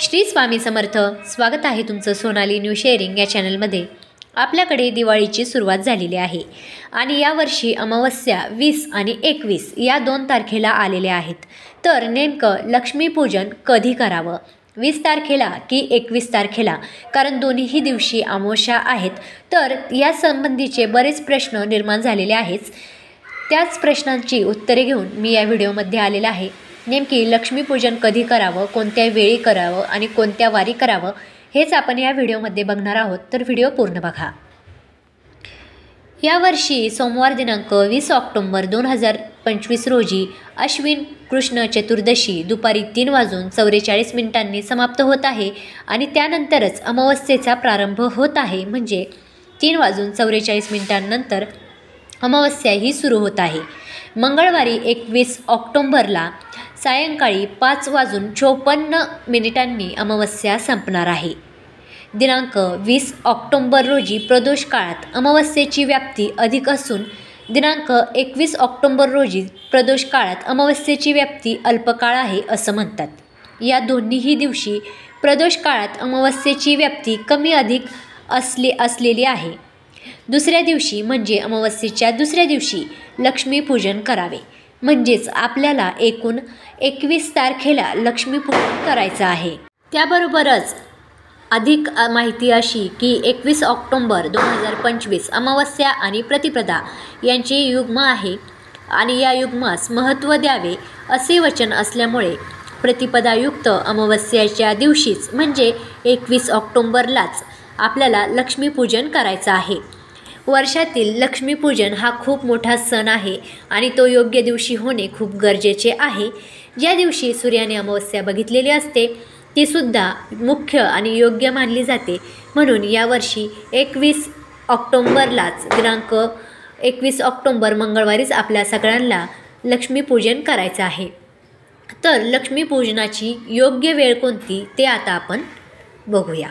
श्री स्वामी समर्थ। स्वागत आहे तुमचं सोनाली न्यू शेअरिंग या चॅनलमध्ये। आपल्याकडे दिवाळीची सुरुवात झालेली आहे आणि यावर्षी अमावस्या 20 आणि 21 या 2 तारखेला आलेल्या आहेत। तर नेमकं लक्ष्मीपूजन कधी करावं, 20 तारखेला की 21 तारखेला, कारण दोन्हीही दिवशी अमावस्या आहेत। तर या संबंधीचे बरेच प्रश्न निर्माण झालेले आहेत। त्याच प्रश्नांची उत्तरे घेऊन मी या व्हिडिओमध्ये आलेला आहे। नेमकी लक्ष्मीपूजन कधी करावं, कोणत्या वेळी करावं आणि कोणत्या वारी करावं हेच आपण या व्हिडिओमध्ये बघणार आहोत। तर व्हिडिओ पूर्ण बघा। यावर्षी सोमवार दिनांक 20 ऑक्टोबर 2025 रोजी अश्विन कृष्ण चतुर्दशी दुपारी 3:44 समाप्त होत आहे आणि त्यानंतरच अमावस्येचा प्रारंभ होत आहे। म्हणजे 3:44 नंतर अमावस्या ही सुरू होत आहे। मंगळवारी 21 ऑक्टोबरला सायंकाळी 5:54 अमावस्या संपणार आहे। दिनांक 20 ऑक्टोबर रोजी प्रदोष काळात अमावस्येची व्याप्ती अधिक असून दिनांक 21 ऑक्टोबर रोजी प्रदोष काळात अमावस्येची व्याप्ती अल्पकाळ आहे असं म्हणतात। या दोन्हीही दिवशी प्रदोष काळात अमावस्येची व्याप्ती कमी अधिक असलेली आहे। दुसऱ्या दिवशी म्हणजे अमावस्येच्या दुसऱ्या दिवशी लक्ष्मीपूजन करावे। म्हणजेच आपल्याला एकूण 21 तारखेला लक्ष्मीपूजन करायचं आहे। त्याबरोबरच अधिक माहिती अशी की 21 ऑक्टोबर 2025 अमावस्या आणि प्रतिपदा यांचे युग्म आहे आणि या युग्मास महत्त्व द्यावे असे वचन असल्यामुळे प्रतिपदायुक्त अमावस्याच्या दिवशीच म्हणजे 21 ऑक्टोबरलाच आपल्याला लक्ष्मीपूजन करायचं आहे। वर्षातील लक्ष्मीपूजन हा खूप मोठा सण आहे आणि तो योग्य दिवशी होणे खूप गरजेचे आहे। ज्या दिवशी सूर्याने अमावस्या बघितलेली असते ती सुद्धा मुख्य आणि योग्य मानली जाते। म्हणून यावर्षी 21 ऑक्टोबरलाच दिनांक 21 ऑक्टोबर मंगळवारीच आपल्या सगळ्यांना लक्ष्मीपूजन करायचं आहे। तर लक्ष्मीपूजनाची योग्य वेळ कोणती ते आता आपण बघूया।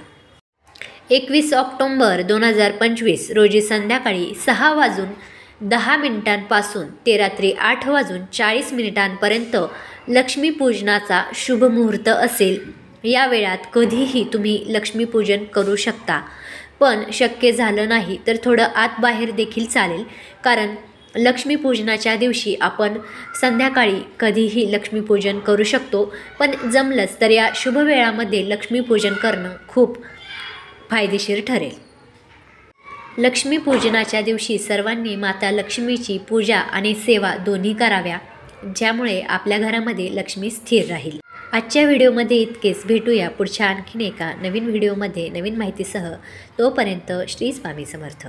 21 ऑक्टोबर 2025 रोजी संध्याकाळी 6:10 पासून ते रात्री 8:40 लक्ष्मीपूजनाचा शुभ मुहूर्त असेल। या वेळात कधीही तुम्ही लक्ष्मीपूजन करू शकता, पण शक्य झालं नाही तर थोडं आत बाहेर देखील चालेल, कारण लक्ष्मीपूजनाच्या दिवशी आपण संध्याकाळी कधीही लक्ष्मीपूजन करू शकतो। पण जमलंच तर या शुभ वेळामध्ये लक्ष्मीपूजन करणं खूप फायदेशीर ठरेल। लक्ष्मीपूजनाच्या दिवशी सर्वांनी माता लक्ष्मीची पूजा आणि सेवा दोन्ही कराव्या, ज्यामुळे आपल्या घरामध्ये लक्ष्मी स्थिर राहील। आजच्या व्हिडिओमध्ये इतकेच। भेटूया पुढच्या आणखीन एका नवीन व्हिडिओमध्ये नवीन माहितीसह। तोपर्यंत श्री स्वामी समर्थ।